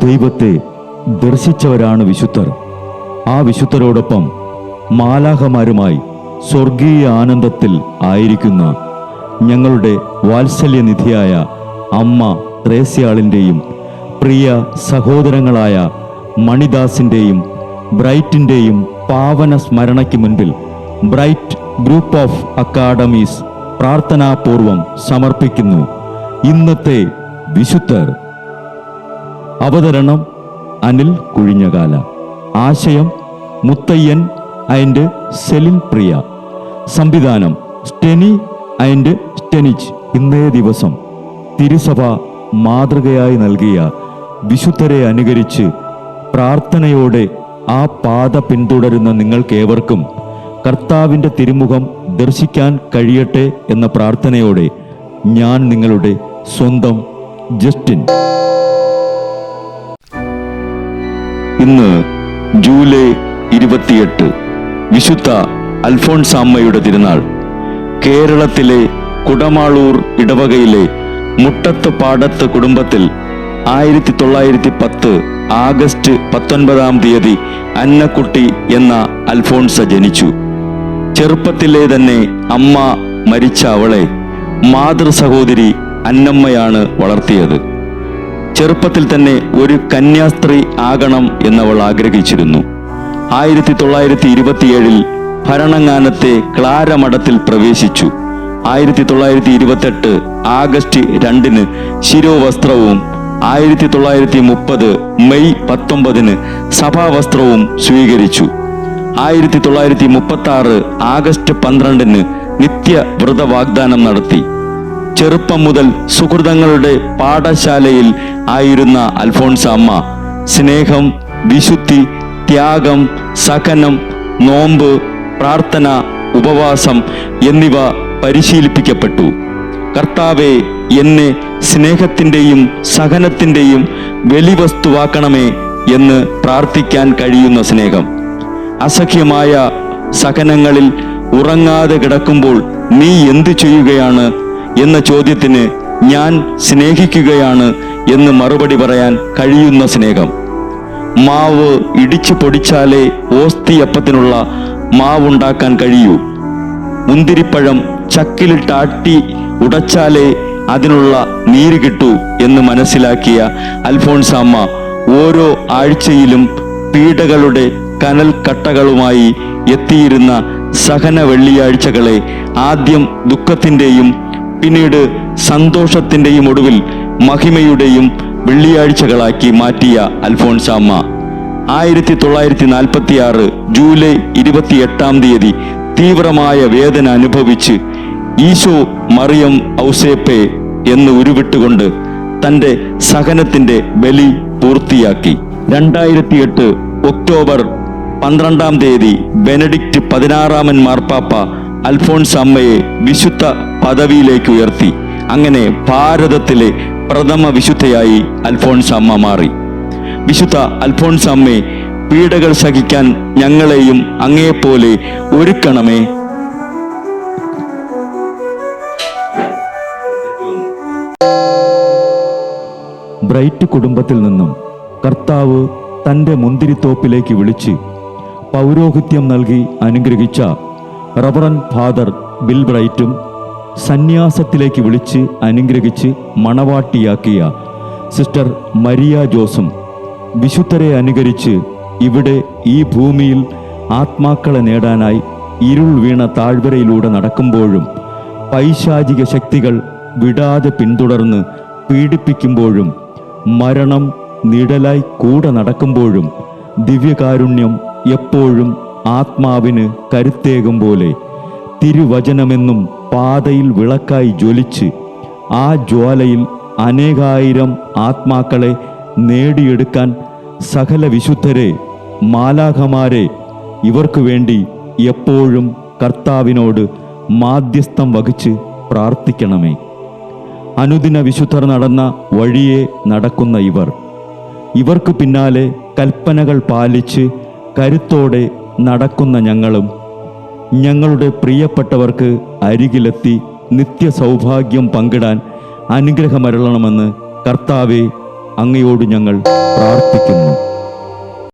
ദൈവത്തെ ദർശിച്ചവരാണ് വിശുദ്ധർ. ആ വിശുദ്ധരോടൊപ്പം മാലാഖമാരുമായി സ്വർഗീയ ആനന്ദത്തിൽ ആയിരിക്കുന്ന ഞങ്ങളുടെ വാത്സല്യനിധിയായ അമ്മ ത്രേസ്യാളിൻ്റെയും പ്രിയ സഹോദരങ്ങളായ മണിദാസിൻ്റെയും ബ്രൈറ്റിൻ്റെയും പാവന സ്മരണയ്ക്ക് മുൻപിൽ ബ്രൈറ്റ് ഗ്രൂപ്പ് ഓഫ് അക്കാഡമീസ് പ്രാർത്ഥനാപൂർവം സമർപ്പിക്കുന്നു ഇന്നത്തെ വിശുദ്ധർ. അവതരണം അനിൽ കുഴിഞ്ഞകാല. ആശയം മുത്തയ്യൻ ആൻഡ് സെലിൻ പ്രിയ. സംവിധാനം സ്റ്റെനി ആൻഡ് സ്റ്റെനിച്ച്. ഇന്നേ ദിവസം തിരുസഭ മാതൃകയായി നൽകിയ വിശുദ്ധരെ അനുകരിച്ച് പ്രാർത്ഥനയോടെ ആ പാത പിന്തുടരുന്ന നിങ്ങൾക്കേവർക്കും കർത്താവിൻ്റെ തിരുമുഖം ദർശിക്കാൻ കഴിയട്ടെ എന്ന പ്രാർത്ഥനയോടെ ഞാൻ നിങ്ങളുടെ സ്വന്തം ജസ്റ്റിൻ. ഇന്ന് ജൂലൈ 28, വിശുദ്ധ അൽഫോൺസാമ്മയുടെ തിരുനാൾ. കേരളത്തിലെ കുടമാളൂർ ഇടവകയിലെ മുട്ടത്ത് പാടത്ത് കുടുംബത്തിൽ 1910 ആഗസ്റ്റ് 19 അന്നക്കുട്ടി എന്ന അൽഫോൺസ ജനിച്ചു. ചെറുപ്പത്തിലെ തന്നെ അമ്മ മരിച്ച അവളെ മാതൃ സഹോദരി അന്നമ്മയാണ് വളർത്തിയത്. ചെറുപ്പത്തിൽ തന്നെ ഒരു കന്യാസ്ത്രീ ആകണം എന്നവൾ ആഗ്രഹിച്ചിരുന്നു. 1927 ഭരണങ്ങാനത്തെ ക്ലാര മഠത്തിൽ പ്രവേശിച്ചു. 1928 ആഗസ്റ്റ് 2 ശിരോവസ്ത്രവും 1930 മെയ് 19 സഭാവസ്ത്രവും സ്വീകരിച്ചു. 1936 ആഗസ്റ്റ് 12 നിത്യവ്രത വാഗ്ദാനം നടത്തി. ചെറുപ്പം മുതൽ സുഹൃതങ്ങളുടെ പാഠശാലയിൽ ആയിരുന്ന അൽഫോൺസാമ്മ സ്നേഹം, വിശുദ്ധി, ത്യാഗം, സഹനം, നോമ്പ്, പ്രാർത്ഥന, ഉപവാസം എന്നിവ പരിശീലിപ്പിക്കപ്പെട്ടു. കർത്താവേ, എന്നെ സ്നേഹത്തിൻ്റെയും സഹനത്തിൻ്റെയും വെളിവസ്തുവാക്കണമേ എന്ന് പ്രാർത്ഥിക്കാൻ കഴിയുന്ന സ്നേഹം. അസഖ്യമായ സഹനങ്ങളിൽ ഉറങ്ങാതെ കിടക്കുമ്പോൾ നീ എന്തു ചെയ്യുകയാണ് എന്ന ചോദ്യത്തിന് ഞാൻ സ്നേഹിക്കുകയാണ് എന്ന് മറുപടി പറയാൻ കഴിയുന്ന സ്നേഹം. മാവ് ഇടിച്ചു പൊടിച്ചാലേ ഓസ്തിയപ്പത്തിനുള്ള മാവുണ്ടാക്കാൻ കഴിയൂ. മുന്തിരിപ്പഴം ചക്കിലിട്ടാട്ടി ഉടച്ചാലേ അതിനുള്ള നീര് കിട്ടൂ എന്ന് മനസ്സിലാക്കിയ അൽഫോൺസാമ്മ ഓരോ ആഴ്ചയിലും പീഡകളുടെ കനൽ കട്ടകളുമായി എത്തിയിരുന്ന സഹന വെള്ളിയാഴ്ചകളെ ആദ്യം ദുഃഖത്തിൻ്റെയും പിന്നീട് സന്തോഷത്തിൻ്റെയും ഒടുവിൽ മഹിമയുടെയും വെള്ളിയാഴ്ചകളാക്കി മാറ്റിയ അൽഫോൺസാമ്മ 1946 ജൂലൈ 28 തീവ്രമായ വേദന അനുഭവിച്ച് ഈശോ മറിയം ഔസേപ്പേ എന്ന് ഉരുവിട്ടുകൊണ്ട് തൻ്റെ സഹനത്തിൻ്റെ ബലി പൂർത്തിയാക്കി. 2008 ഒക്ടോബർ 12 ബെനഡിക്റ്റ് 16 മാർപ്പാപ്പ അൽഫോൺസാമ്മയെ വിശുദ്ധ പദവിയിലേക്ക് ഉയർത്തി. അങ്ങനെ ഭാരതത്തിലെ പ്രഥമ വിശുദ്ധയായി അൽഫോൺസാമ്മ മാറി. വിശുദ്ധ അൽഫോൺസാമ്മേ, പീഡകൾ സഹിക്കാൻ ഞങ്ങളെയും അങ്ങയെപ്പോലെ ഒരുക്കണമേ. ബ്രൈറ്റ് കുടുംബത്തിൽ നിന്നും കർത്താവ് തൻ്റെ മുന്തിരിത്തോപ്പിലേക്ക് വിളിച്ച് പൗരോഹിത്യം നൽകി അനുഗ്രഹിച്ച റവറൻ ഫാദർ ബിൽ ബ്രൈറ്റും സന്യാസത്തിലേക്ക് വിളിച്ച് അനുഗ്രഹിച്ച് മണവാട്ടിയാക്കിയ സിസ്റ്റർ മരിയ ജോസും വിശുദ്ധരെ അനുകരിച്ച് ഇവിടെ ഈ ഭൂമിയിൽ ആത്മാക്കളെ നേടാനായി ഇരുൾ വീണ താഴ്വരയിലൂടെ നടക്കുമ്പോഴും പൈശാചിക ശക്തികൾ വിടാതെ പിന്തുടർന്ന് പീഡിപ്പിക്കുമ്പോഴും മരണം നിഴലായി കൂടെ നടക്കുമ്പോഴും ദിവ്യകാരുണ്യം എപ്പോഴും ആത്മാവിന് കരുത്തേകും പോലെ തിരുവചനമെന്നും പാതയിൽ വിളക്കായി ജ്വലിച്ച് ആ ജ്വാലയിൽ അനേകായിരം ആത്മാക്കളെ നേടിയെടുക്കാൻ സകല വിശുദ്ധരെ, മാലാഖമാരെ ഇവർക്കു വേണ്ടി എപ്പോഴും കർത്താവിനോട് മാധ്യസ്ഥം വഹിച്ച് പ്രാർത്ഥിക്കണമേ. അനുദിന വിശുദ്ധർ നടന്ന വഴിയെ നടക്കുന്ന ഇവർക്ക് പിന്നാലെ കൽപ്പനകൾ പാലിച്ച് കരുത്തോടെ നടക്കുന്ന ഞങ്ങളും ഞങ്ങളുടെ പ്രിയപ്പെട്ടവർക്ക് അരികിലെത്തി നിത്യസൗഭാഗ്യം പങ്കിടാൻ അനുഗ്രഹമരുളണമെന്ന് കർത്താവെ അങ്ങയോട് ഞങ്ങൾ പ്രാർത്ഥിക്കുന്നു.